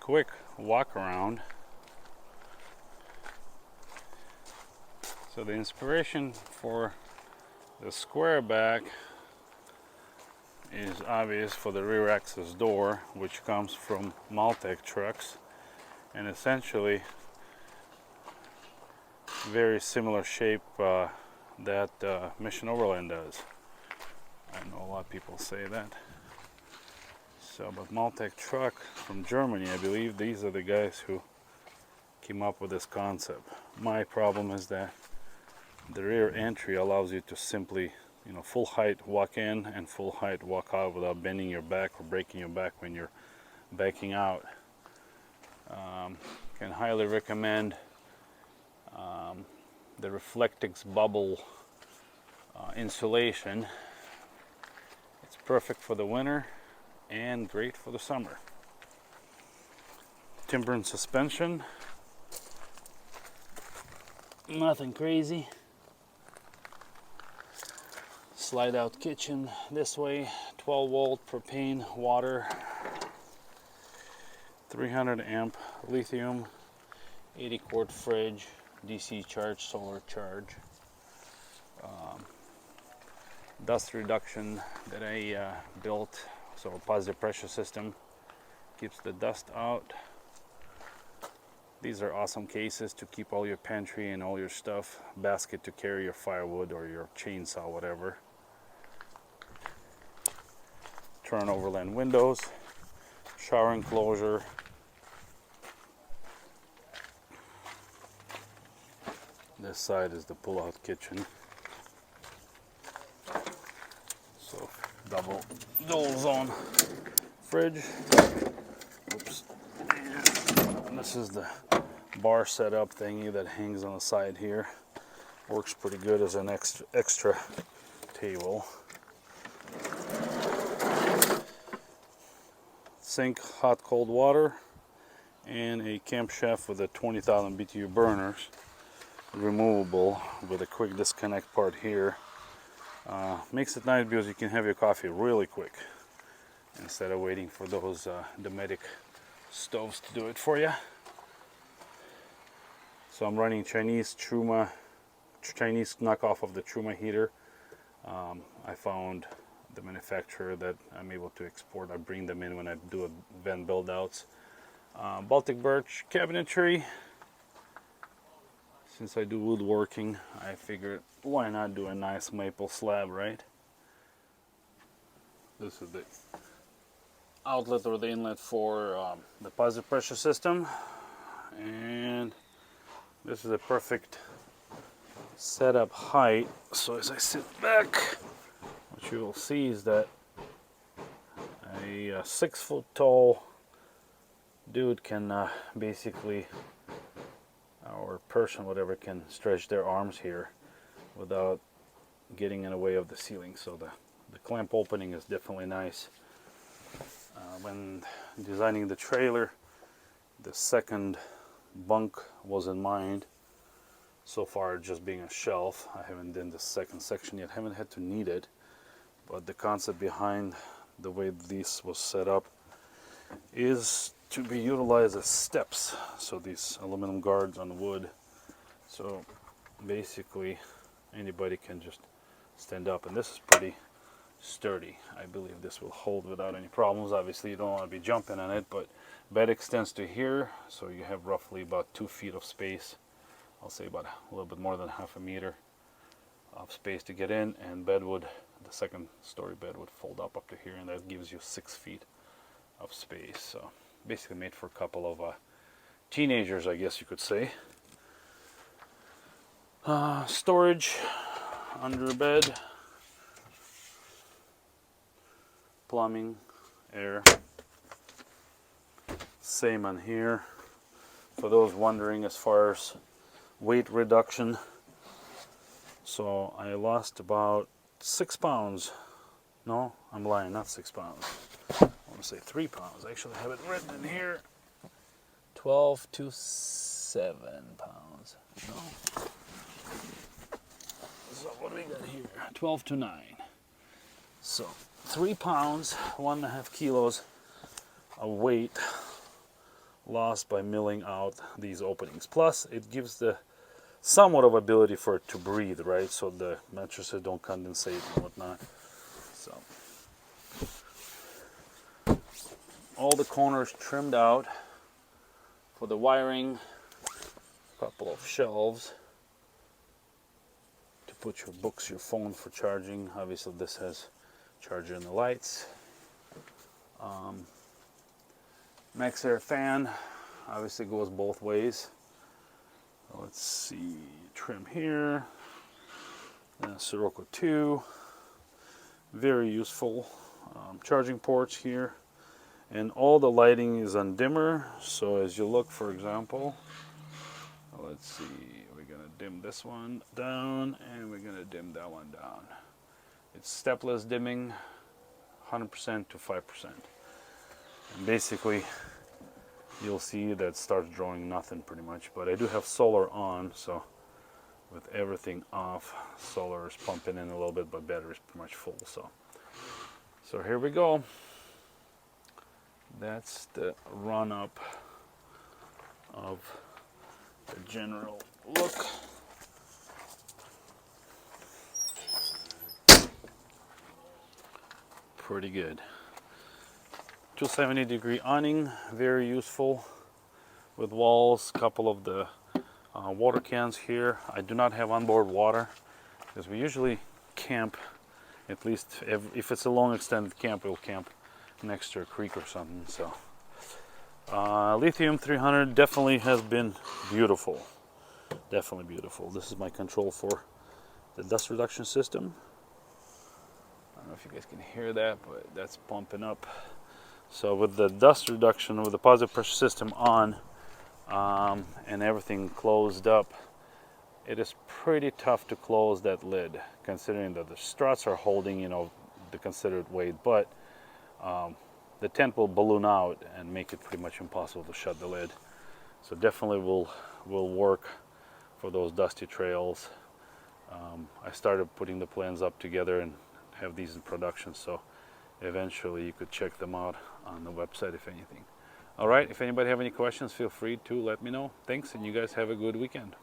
quick walk around. So the inspiration for the square back is obvious for the rear access door, which comes from Maltec trucks, and essentially very similar shape that Mission Overland does. I know a lot of people say that. So, but Maltec truck from Germany, I believe these are the guys who came up with this concept. My problem is that the rear entry allows you to simply, full height walk in and full height walk out without bending your back or breaking your back when you're backing out. Can highly recommend the Reflectix bubble insulation. It's perfect for the winter and great for the summer. Timber and suspension, nothing crazy. Slide out kitchen this way, 12 volt propane water, 300 amp lithium, 80 quart fridge, DC charge, solar charge. Dust reduction that I built, so a positive pressure system keeps the dust out. These are awesome cases to keep all your pantry and all your stuff, basket to carry your firewood or your chainsaw, whatever. Turn overland windows, shower enclosure, this side is the pull-out kitchen. So double dual zone fridge. Oops. And this is the bar setup thingy that hangs on the side here. Works pretty good as an extra table. Sink, hot cold water, and a camp chef with a 20,000 BTU burners, removable with a quick disconnect part here. Makes it nice because you can have your coffee really quick instead of waiting for those Dometic stoves to do it for you. So I'm running Chinese knockoff of the Truma heater. I found the manufacturer that I'm able to export. I bring them in when I do van build outs. Baltic birch cabinetry. Since I do woodworking, I figured why not do a nice maple slab, right? This is the outlet or the inlet for the positive pressure system, and this is a perfect setup height. So as I sit back, what you will see is that a 6 foot tall dude can basically, or person, whatever, can stretch their arms here without getting in the way of the ceiling. So the clamp opening is definitely nice. When designing the trailer, the second bunk was in mind. So far just being a shelf. I haven't done the second section yet, haven't had to need it, but the concept behind the way this was set up is to be utilized as steps. So these aluminum guards on wood, so basically anybody can just stand up, and this is pretty sturdy. I believe this will hold without any problems. Obviously you don't want to be jumping on it, but bed extends to here, so you have roughly about 2 feet of space. I'll say about a little bit more than half a meter of space to get in, and bed would, the second story bed would fold up to here, and that gives you 6 feet of space. So basically made for a couple of teenagers, I guess you could say. Storage under bed, plumbing, air, same on here. For those wondering as far as weight reduction, so I lost about 6 pounds. No, I'm lying, not 6 pounds. I want to say 3 pounds. I actually have it written in here. 12 to 7 pounds. No. So what do we got here? 12 to 9. So 3 pounds, 1.5 kilos of weight lost by milling out these openings. Plus, it gives the somewhat of ability for it to breathe, right? So the mattresses don't condensate and whatnot. So all the corners trimmed out. For the wiring, a couple of shelves to put your books, your phone for charging. Obviously this has charger and the lights. Max Air fan, obviously goes both ways. Let's see, trim here. Sirocco 2, very useful. Charging ports here. And all the lighting is on dimmer, so as you look, for example, let's see, we're gonna dim this one down and we're gonna dim that one down. It's stepless dimming, 100% to 5%. And basically, you'll see that starts drawing nothing pretty much, but I do have solar on, so with everything off, solar is pumping in a little bit, but battery is pretty much full. So here we go. That's the run-up of the general look. Pretty good. 270-degree awning, very useful with walls. Couple of the water cans here. I do not have onboard water because we usually camp, at least if it's a long extended camp, we'll camp next to a creek or something. So lithium 300 definitely has been beautiful, definitely beautiful. This is my control for the dust reduction system. I don't know if you guys can hear that, but that's pumping up. So with the dust reduction, with the positive pressure system on and everything closed up, it is pretty tough to close that lid, considering that the struts are holding, you know, the considered weight, but the tent will balloon out and make it pretty much impossible to shut the lid. So definitely will work for those dusty trails. I started putting the plans up together and have these in production, so eventually you could check them out on the website if anything. All right, if anybody have any questions, feel free to let me know. Thanks, and you guys have a good weekend.